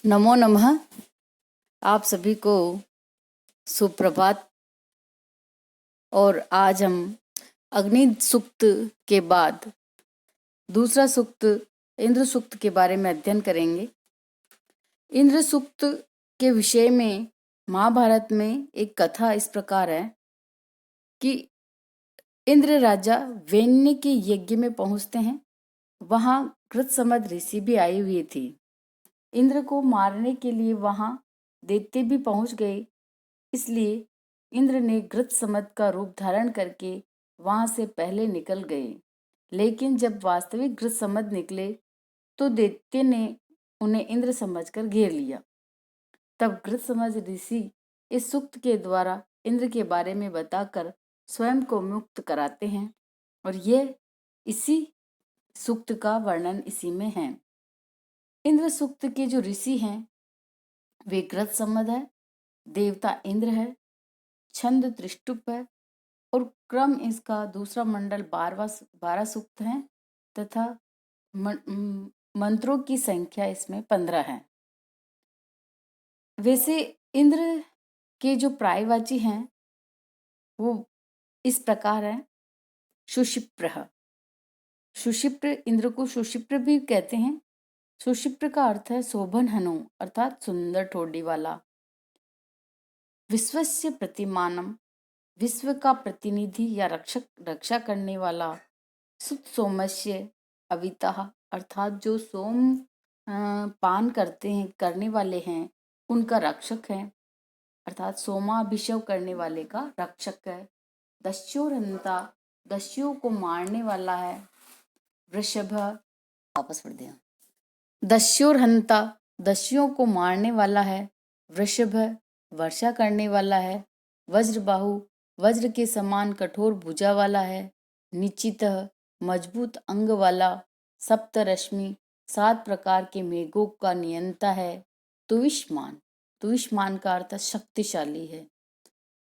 नमो नमः। आप सभी को सुप्रभात। और आज हम अग्नि सूक्त के बाद दूसरा सूक्त इंद्र सूक्त के बारे में अध्ययन करेंगे। इंद्र सूक्त के विषय में महाभारत में एक कथा इस प्रकार है कि इंद्र राजा वैन्य के यज्ञ में पहुंचते हैं। वहां कृतसमद ऋषि भी आई हुई थी। इंद्र को मारने के लिए वहां दैत्य भी पहुंच गए। इसलिए इंद्र ने घृतसमद का रूप धारण करके वहां से पहले निकल गए। लेकिन जब वास्तविक घृतसमद निकले तो दैत्य ने उन्हें इंद्र समझकर घेर लिया। तब घृतसमद ऋषि इस सूक्त के द्वारा इंद्र के बारे में बताकर स्वयं को मुक्त कराते हैं और यह इसी सूक्त का वर्णन इसी में है। इंद्र सूक्त के जो ऋषि हैं वे घृतसमद है, देवता इंद्र है, छंद त्रिष्टुप है और क्रम इसका दूसरा मंडल 12 सूक्त है तथा मंत्रों की संख्या इसमें 15 है। वैसे इंद्र के जो प्रायवाची हैं वो इस प्रकार है। सुशिप्र, सुशिप्र, इंद्र को सुशिप्र भी कहते हैं। सुशिप्र का अर्थ है शोभन हनु अर्थात सुंदर ठोड़ी वाला। विश्वस्य प्रतिमानम, विश्व का प्रतिनिधि या रक्षा करने वाला। सुत सोमस्य अवितः, अर्थात जो सोम पान करने वाले हैं उनका रक्षक है, अर्थात सोमाभिषेक करने वाले का रक्षक है। दस्योरंता, दस्युओं को मारने वाला है। वृषभ, वापस पढ़ दिया। दस्योरहंता, दस्युओं को मारने वाला है। वृषभ, वर्षा करने वाला है। वज्रबाहु, वज्र के समान कठोर भुजा वाला है। निश्चितः, मजबूत अंग वाला। सप्तरश्मि, 7 प्रकार के मेघों का नियंता है। तुविष्मान, तुविष्मान का अर्थ शक्तिशाली है।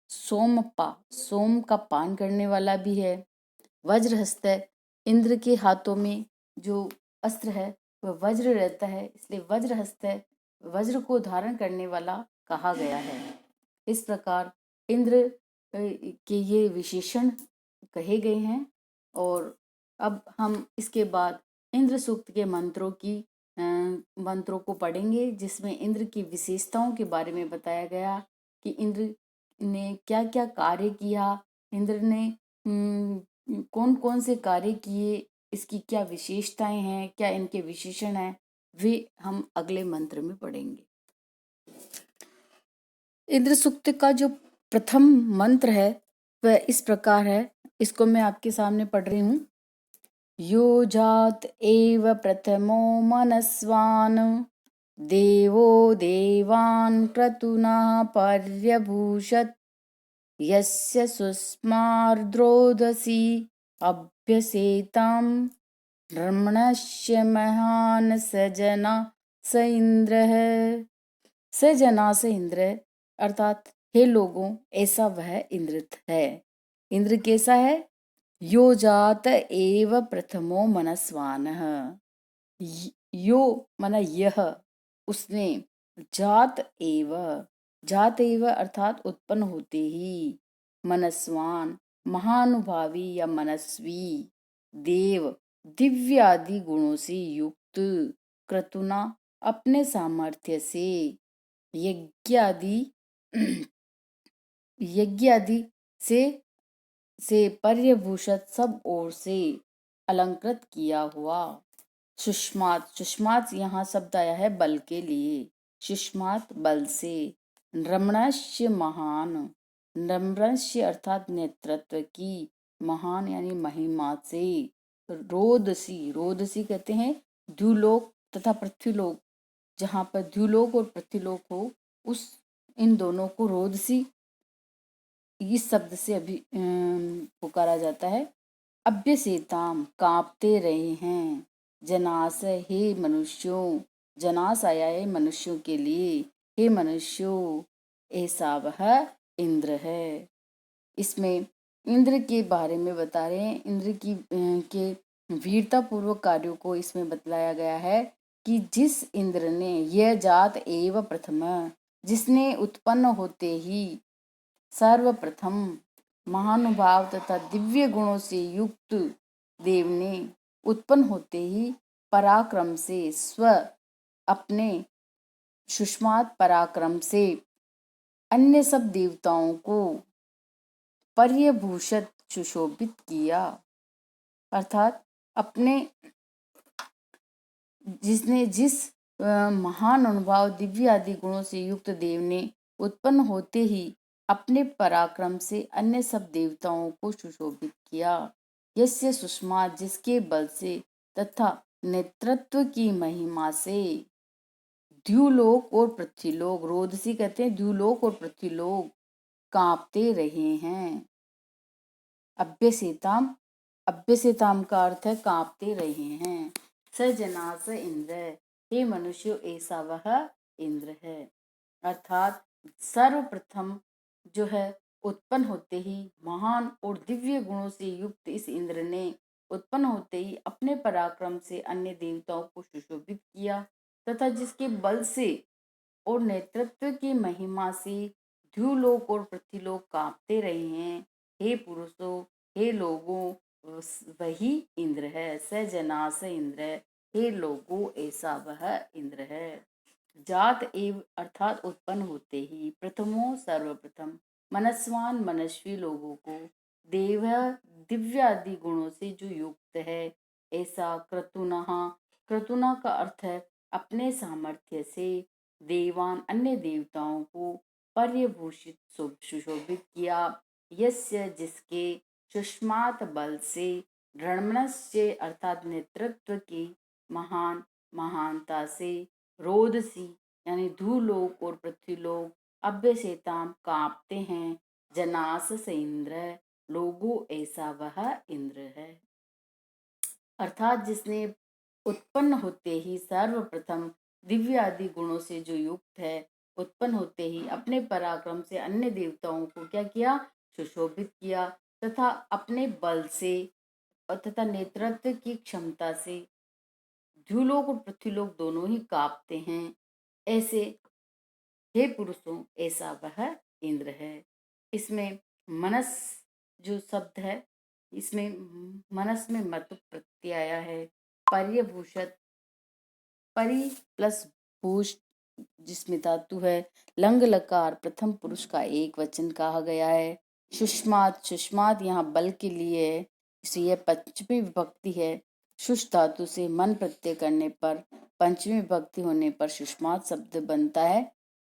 सोमपा, सोम का पान करने वाला भी है। वज्रहस्त, इंद्र के हाथों में जो अस्त्र है वह वज्र रहता है, इसलिए वज्रहस्त, वज्र को धारण करने वाला कहा गया है। इस प्रकार इंद्र के ये विशेषण कहे गए हैं। और अब हम इसके बाद इंद्र सूक्त के मंत्रों को पढ़ेंगे, जिसमें इंद्र की विशेषताओं के बारे में बताया गया कि इंद्र ने क्या क्या कार्य किया, इंद्र ने कौन कौन से कार्य किए, इसकी क्या विशेषताएं हैं, क्या इनके विशेषण हैं, वे हम अगले मंत्र में पढ़ेंगे। इंद्र सूक्त का जो प्रथम मंत्र है वह इस प्रकार है। इसको मैं आपके सामने पढ़ रही हूँ। यो जात एव प्रथमो मनस्वान्, देवो देवान् क्रतुना पर्यभूषत्, यस्य सुस्मार्द्रोदसी अभ्यसेतां, रमणस्य महान् सजना स इंद्रः। सजना से इंद्र, अर्थात हे लोगों ऐसा वह इंद्र है। इंद्र कैसा है? यो जात एव प्रथमो मनस्वानः, यो माना यह, उसने, जात एव, जात एव अर्थात उत्पन्न होते ही, मनस्वान महानुभावी या मनस्वी, देव दिव्य आदि गुणों से युक्त, क्रतुना अपने सामर्थ्य से, यज्ञ आदि से पर्यभूषित, सब ओर से अलंकृत किया हुआ। सुष्मात, सुष्मात यहाँ शब्द आया है बल के लिए, सुष्मात बल से। रमणस्य महान, रमणस्य अर्थात नेतृत्व की, महान यानी महिमा से। रोदसी, रोदसी कहते हैं द्युलोक तथा पृथ्वीलोक, जहाँ पर द्युलोक और पृथ्वीलोक हो उस इन दोनों को रोदसी इस शब्द से अभी पुकारा जाता है। अभ्यसेताम, कांपते रहे हैं। जनास, हे मनुष्यों, जनास आया है मनुष्यों के लिए, हे मनुष्यों ऐसा वह इंद्र है। इसमें इंद्र के बारे में बता रहे हैं। इंद्र की के वीरता पूर्वक कार्यों को इसमें बतलाया गया है कि जिस इंद्र ने यह जात एव प्रथम, जिसने उत्पन्न होते ही सर्वप्रथम महानुभाव तथा दिव्य गुणों से युक्त देव ने उत्पन्न होते ही पराक्रम से स्व अपने सुषमात पराक्रम से अन्य सब देवताओं को पर्यभूषित सुशोभित किया। अर्थात अपने जिस महान अनुभाव दिव्य आदि गुणों से युक्त देव ने उत्पन्न होते ही अपने पराक्रम से अन्य सब देवताओं को सुशोभित किया। यस्य सुषमा, जिसके बल से तथा नेतृत्व की महिमा से द्युलोक और पृथ्वीलोक, रोदसी कहते हैं द्युलोक और पृथ्वीलोक कांपते रहे हैं। अभ्यसेताम, अभ्यसेताम का अर्थ है कांपते रहे हैं। स जना स इंद्र, हे मनुष्य ऐसा वह इंद्र है। अर्थात सर्वप्रथम जो है उत्पन्न होते ही महान और दिव्य गुणों से युक्त इस इंद्र ने उत्पन्न होते ही अपने पराक्रम से अन्य देवताओं को सुशोभित किया तथा जिसके बल से और नेतृत्व की महिमा से द्युलोक और पृथ्वीलोक कांपते रहे हैं। हे पुरुषों, हे लोगों, वही इंद्र है। स जना स इंद्र, हे लोगों ऐसा वह इंद्र है। जात एव अर्थात उत्पन्न होते ही प्रथमो सर्वप्रथम मनस्वान मनस्वी लोगों को देव दिव्य आदि गुणों से जो युक्त है ऐसा क्रतुनः, क्रतुना का अर्थ है अपने सामर्थ्य से देवान अन्य देवताओं को पर्यभूषित सुशोभित किया। यस्य जिसके सुष्मात बल से रणमनस्य अर्थात नेतृत्व की महान महानता से रोदसी यानी धूलोक और पृथ्वीलोक अभ्यसेताम कांपते हैं। जनास से इंद्र, लोगों ऐसा वह इंद्र है। अर्थात जिसने उत्पन्न होते ही सर्वप्रथम दिव्य आदि गुणों से जो युक्त है, उत्पन्न होते ही अपने पराक्रम से अन्य देवताओं को क्या किया, सुशोभित किया तथा अपने बल से तथा नेतृत्व की क्षमता से द्युलोक और पृथ्वीलोक दोनों ही कांपते हैं। ऐसे हे पुरुषों ऐसा वह इंद्र है। इसमें मनस जो शब्द है, इसमें मनस में मत प्रत्यय आया है। पर्यभूषित, परि प्लस भूष जिसमें धातु है, लंग लकार प्रथम पुरुष का एक वचन कहा गया है। सुष्मात, सुष्मात यहाँ बल के लिए है, इसलिए पंचमी विभक्ति है। शुष धातु से मन प्रत्यय करने पर पंचमी विभक्ति होने पर सुष्मात शब्द बनता है।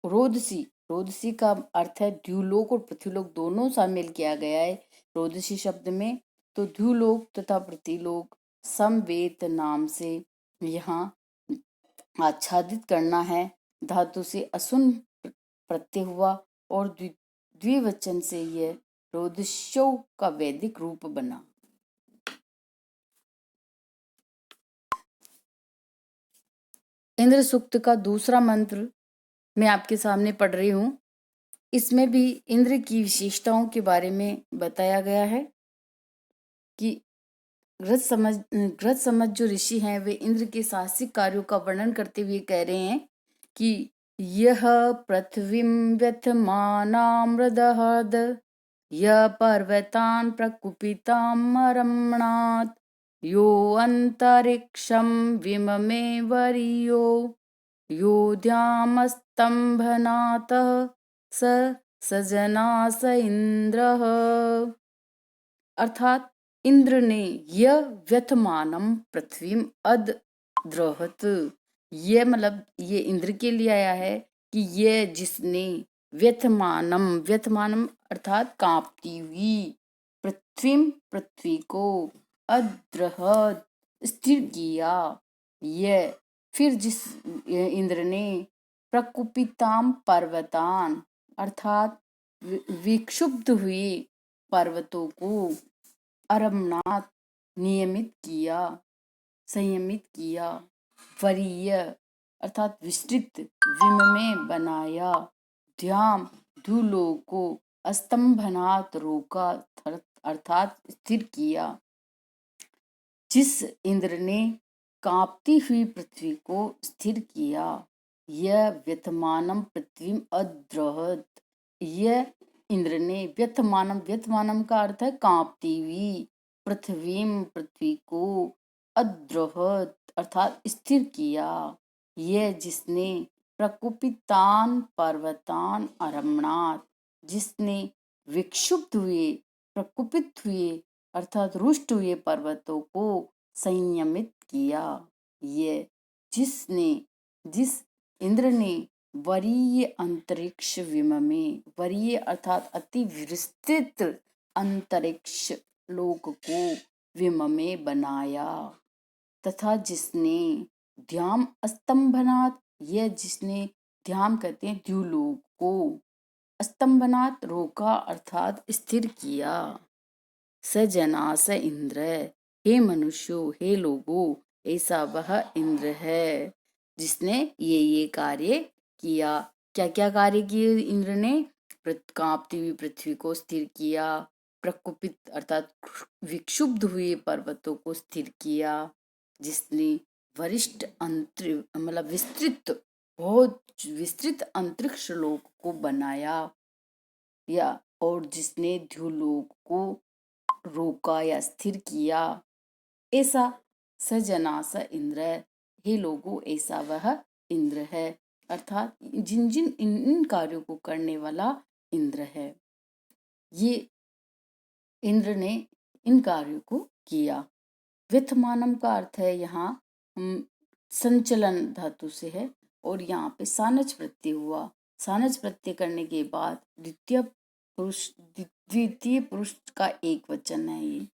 रोदसी, रोदसी का अर्थ है द्युलोक और पृथ्वीलोक दोनों शामिल किया गया है रोदसी शब्द में। तो द्युलोक तथा पृथ्वीलोक समवेत नाम से यहाँ आच्छादित करना है। धातु से असुन प्रत्यय हुआ और द्विवचन से यह रोदस्यो का वैदिक रूप बना। इंद्र सूक्त का दूसरा मंत्र मैं आपके सामने पढ़ रही हूँ। इसमें भी इंद्र की विशेषताओं के बारे में बताया गया है कि ग्रज समझ जो ऋषि हैं वे इंद्र के साहसिक कार्यों का वर्णन करते हुए कह रहे हैं कि यह पृथ्वीं व्यथमानामृदहद यह पर्वतान् प्रकुपितामरम्णात् यो अंतरिक्षं विममे वरीयो योऽद्यामस्तम्भनातः स सजना स इंद्रः। अर्थात इंद्र ने यह व्यथमानम पृथ्वीम अद्रहत, ये मतलब ये इंद्र के लिए आया है कि ये जिसने व्यथमानम, व्यथमानम अर्थात कांपती हुई, पृथ्वीम पृथ्वी को, अद्रहत स्थिर किया। यह फिर जिस इंद्र ने प्रकुपिताम पर्वतान अर्थात विक्षुब्ध हुए पर्वतों को अरमनाथ नियमित किया, संयमित किया, वरीय अर्थात विस्तृत, विम में बनाया, ध्याम धूलों को, अस्तंभनात रोका अर्थात स्थिर किया। जिस इंद्र ने कांपती हुई पृथ्वी को स्थिर किया। यह व्यथमानम पृथ्वी अद्रहत, यह इंद्र ने व्यथमानम का अर्थ है कांपती हुई, पृथ्वी को, अद्रहत अर्थात स्थिर किया। यह जिसने प्रकुपितान पर्वतान अरमणात, जिसने विक्षुब्ध हुए, प्रकुपित हुए अर्थात रुष्ट हुए पर्वतों को संयमित किया। ये जिस इंद्र ने वरीय अंतरिक्ष में, वरीय अर्थात अति विस्तृत अंतरिक्ष लोक को विम में बनाया, तथा जिसने ध्यान स्तंभनात्, यह जिसने ध्यान कहते हैं द्युलोक को, स्तंभनात् रोका अर्थात स्थिर किया। स जना स इंद्र, हे मनुष्यों, हे लोगों, ऐसा वह इंद्र है जिसने ये कार्य किया। क्या क्या कार्य किए इंद्र ने? कांपती हुई पृथ्वी को स्थिर किया, प्रकुपित अर्थात विक्षुब्ध हुए पर्वतों को स्थिर किया, जिसने वरिष्ठ मतलब विस्तृत, बहुत विस्तृत अंतरिक्ष लोक को बनाया, या और जिसने द्युलोक को रोका या स्थिर किया। ऐसा सजना स इंद्र, हे लोगों, ऐसा वह इंद्र है, अर्थात जिन जिन इन कार्यों को करने वाला इंद्र है। ये इंद्र ने इन कार्यों को किया। व्यथमानम का अर्थ है यहाँ संचलन धातु से है, और यहाँ पे सानच प्रत्यय हुआ। सानच प्रत्यय करने के बाद द्वितीय पुरुष का एक वचन है। ये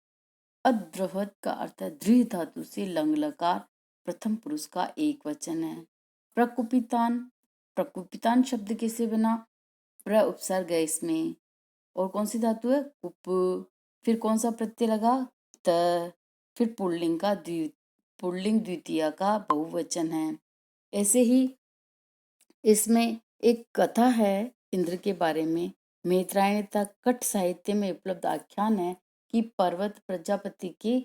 अद्रहत का अर्थ है दृढ़ धातु से लंग लकार प्रथम पुरुष का एक वचन है। प्रकुपितान शब्द कैसे बना? प्र उपसर्ग है इसमें, और कौन सी धातु है? उप, फिर कौन सा प्रत्यय लगा? त, फिर पुल्लिंग द्वितीय का बहुवचन है। ऐसे ही इसमें एक कथा है इंद्र के बारे में। मैत्रायणी तक कट साहित्य में उपलब्ध आख्यान है कि पर्वत प्रजापति के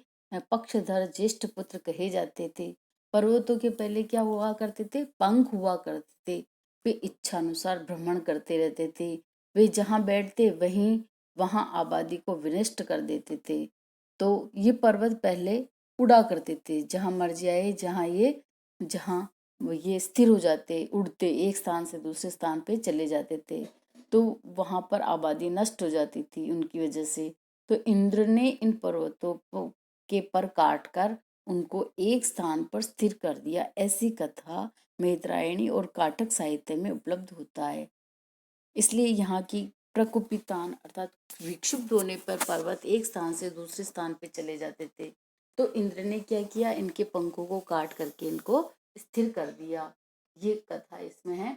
पक्षधर ज्येष्ठ पुत्र कहे जाते थे। पर्वतों के पहले क्या हुआ करते थे? पंख हुआ करते थे। वे इच्छा अनुसार भ्रमण करते रहते थे। वे जहाँ बैठते वहां आबादी को विनष्ट कर देते थे। तो ये पर्वत पहले उड़ा करते थे, जहाँ मर्जी आए, जहाँ ये स्थिर हो जाते, उड़ते, एक स्थान से दूसरे स्थान पे चले जाते थे, तो वहां पर आबादी नष्ट हो जाती थी उनकी वजह से। तो इंद्र ने इन पर्वतों के पर काट कर उनको एक स्थान पर स्थिर कर दिया। ऐसी कथा मैत्रायणी और काटक साहित्य में उपलब्ध होता है। इसलिए यहाँ की प्रकुपितान अर्थात विक्षुब्ध होने पर पर्वत एक स्थान से दूसरे स्थान पे चले जाते थे, तो इंद्र ने क्या किया? इनके पंखों को काट करके इनको स्थिर कर दिया। ये कथा इसमें है।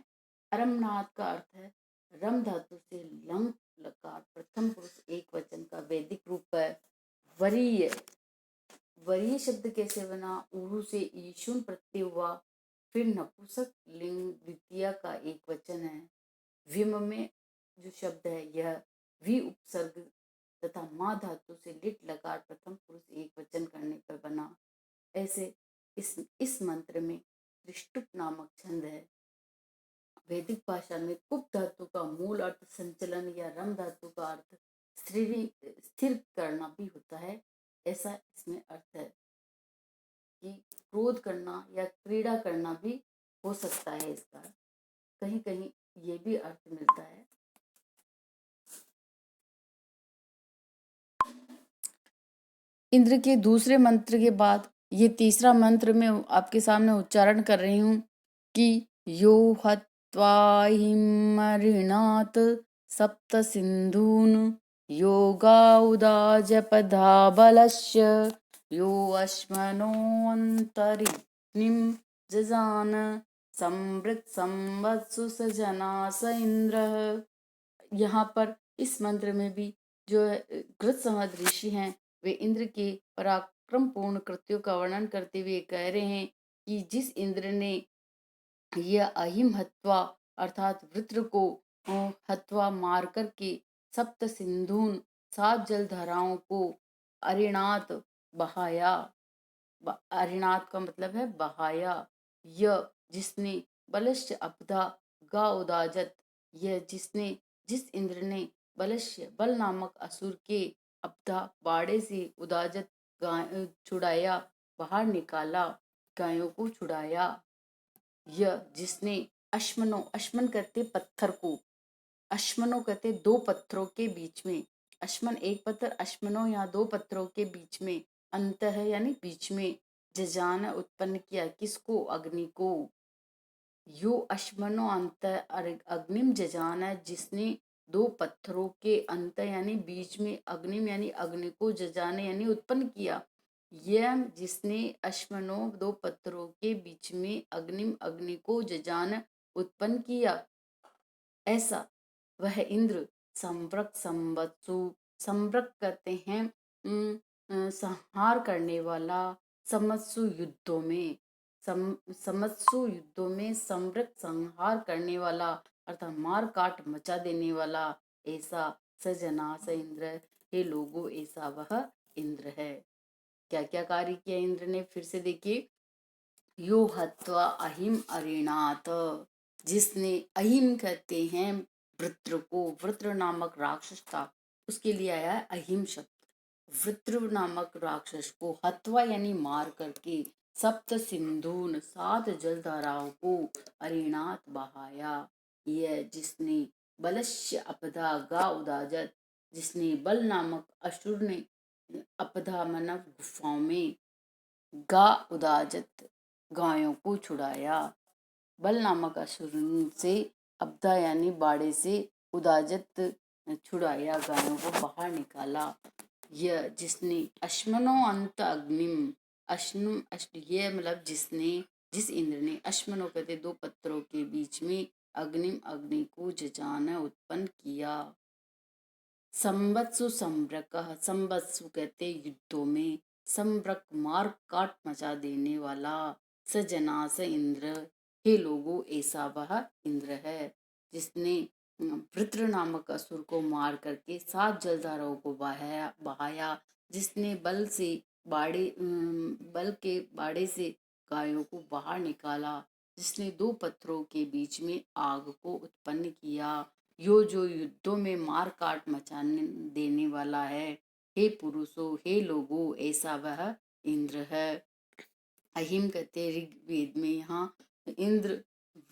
अरमनाथ का अर्थ है रम धातु से लंग लकार प्रथम पुरुष एक वचन का वैदिक रूप है। वरीय, वरीय शब्द कैसे बना? उरु से ईशुन प्रत्यय हुआ, फिर नपुंसक लिंग द्वितीय का एक वचन है। विम में जो शब्द है यह वि उपसर्ग तथा माँ धातु से लिट लकार प्रथम पुरुष एक वचन करने पर बना। ऐसे इस मंत्र में त्रिष्टुप नामक छंद है। वैदिक भाषा में कुप धातु का मूल अर्थ संचलन या रम धातु का अर्थ स्थिर करना भी होता है। ऐसा इसमें अर्थ है कि क्रोध करना या क्रीड़ा करना भी हो सकता है। इसका कहीं कहीं ये भी अर्थ मिलता है। इंद्र के दूसरे मंत्र के बाद ये तीसरा मंत्र में आपके सामने उच्चारण कर रही हूँ कि यो हत्वा हिमरिणात् सप्त सिंधून योगा उदाजपधा बलस्य यो अश्मनो अंतरिग्निम जजान समृत संवत्सु सजना स इंद्र। यहाँ पर इस मंत्र में भी जो कृतसंहत ऋषि हैं वे इंद्र के पराक्रम पूर्ण कृत्यों का वर्णन करते हुए कह रहे हैं कि जिस इंद्र ने यह अहिम हत्वा अर्थात वृत्र को हत्वा मार करके सप्त सिंधुन 7 जल धाराओं को अरिणात बहाया, अरिणात का मतलब है बहाया। य जिसने, बलश्य अपदा गा उदाजत, यह जिसने, जिस इंद्र ने बलश्य बल नामक असुर के अपदा बाड़े से उदाजत छुड़ाया, बाहर निकाला, गायों को छुड़ाया। यह जिसने, अश्मनो, अश्मन कहते पत्थर को, अश्मनो कहते दो पत्थरों के बीच में, अश्मन एक पत्थर, अश्मनो यहाँ दो पत्थरों के बीच में, अंत है यानी बीच में, जजान उत्पन्न किया, किसको, अग्नि को। यो अश्मनो अंत अग्निम जजान है, जिसने दो पत्थरों के अंत यानी बीच में, अग्निम यानी अग्नि को, जजान यानी उत्पन्न किया। यह जिसने, अश्मनो दो पत्थरों के बीच में, अग्निम अग्नि को, जजान उत्पन्न किया, ऐसा वह इंद्र, संव्रक संवत्सु, संव्रक कहते हैं संहार करने वाला, समत्सु युद्धों में, समत्सु युद्धों में, संव्रक संहार करने वाला अर्थात मार काट मचा देने वाला, ऐसा सजना स इंद्र, हे लोगों ऐसा वह इंद्र है। क्या क्या कार्य किया इंद्र ने, फिर से देखिए। यो हत्वा अहिम अरिणात, जिसने, अहिम कहते हैं वृत्र को, वृत्र नामक राक्षस था, उसके लिए आया है अहिम शब्द। वृत्र नामक राक्षस को हत्वा यानी मार करके, सप्त सिंधुन सात जलधाराओं को, अरिणात बहाया। यह जिसने, बलश्य अपदा गा उदाजत, जिसने बल नामक असुर ने, अपदा मानव गुफाओं में, गा उदाजत गायों को छुड़ाया, बल नामक असुर से, अपदा यानी बाड़े से, उदाजत छुड़ाया, गायों को बाहर निकाला। यह जिसने, अश्मनो अंत अग्निम, अश्नु ये मतलब जिसने, जिस इंद्र ने, अश्मनो कहते दो पत्थरों के बीच में, अग्निम अग्नि को, जजान उत्पन्न किया। संवत्सु संव्रक, संवत्सु कहते युद्धों में, संव्रक मार काट मचा देने वाला, सजना स इंद्र, हे लोगों ऐसा वह इंद्र है, जिसने वृत्र नामक असुर को मार करके सात जलधाराओं को बहाया, जिसने बल से बल के बाड़े से गायों को बाहर निकाला, जिसने दो पत्थरों के बीच में आग को उत्पन्न किया, यो जो युद्धों में मार काट मचाने देने वाला है, हे पुरुषों, हे लोगों ऐसा वह इंद्र है। अहिम कहते ऋग्वेद में, यहाँ इंद्र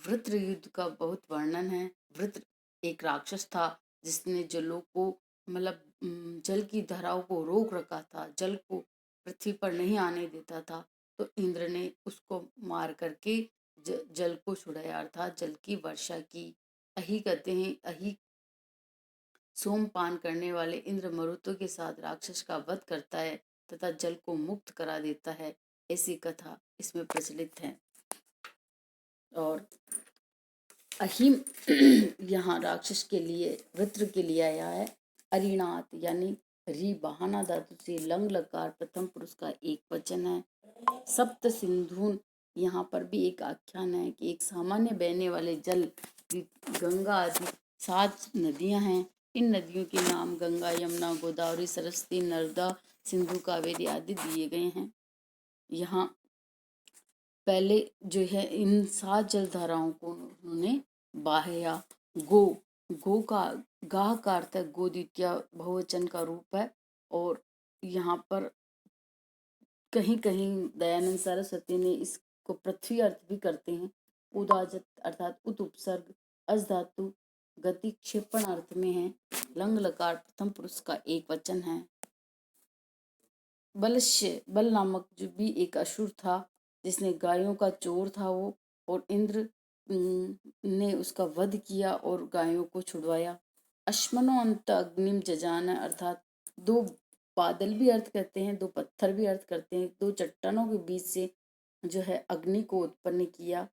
वृत्र युद्ध का बहुत वर्णन है। वृत्र एक राक्षस था जिसने जलों को, मतलब जल की धाराओं को रोक रखा था, जल को पृथ्वी पर नहीं आने देता था, तो इंद्र ने उसको मार करके जल को छुड़ाया, अर्थात जल की वर्षा की। अहि कहते हैं, अहि सोमपान करने वाले इंद्र मरुतों के साथ राक्षस का वध करता है तथा जल को मुक्त करा देता है, ऐसी कथा इसमें प्रचलित है। और अहिम यहाँ राक्षस के लिए, वृत्र के लिए आया है। अरिणात यानी री बहाना धातु से लंग लकार प्रथम पुरुष का एक वचन है। सप्त सिंधुन, यहाँ पर भी एक आख्यान है कि एक सामान्य बहने वाले जल, गंगा आदि सात नदियां हैं। इन नदियों के नाम गंगा, यमुना, गोदावरी, सरस्वती, नर्मदा, सिंधु, कावेरी आदि दिए गए हैं। यहाँ पहले जो है इन सात जलधाराओं को उन्होंने बाहया। गो, गो का, गाह का अर्थ है गो, द्वितीय बहुवचन का रूप है। और यहाँ पर कहीं कहीं दयानंद सरस्वती ने इसको पृथ्वी अर्थ भी करते हैं। उदाजत अर्थात उत उपसर्ग, अस धातु गति क्षेपण अर्थ में है। लंग लकार प्रथम पुरुष का एक वचन है। बलश्य, बल नामक जो भी एक असुर था जिसने गायों का चोर था वो, और इंद्र ने उसका वध किया और गायों को छुड़वाया। अश्मनो अंत अग्निम जजान अर्थात दो बादल भी अर्थ करते हैं, दो पत्थर भी अर्थ करते हैं, दो चट्टानों के बीच से जो है अग्नि को उत्पन्न किया,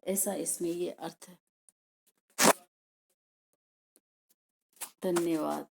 ऐसा इसमें ये अर्थ है। धन्यवाद।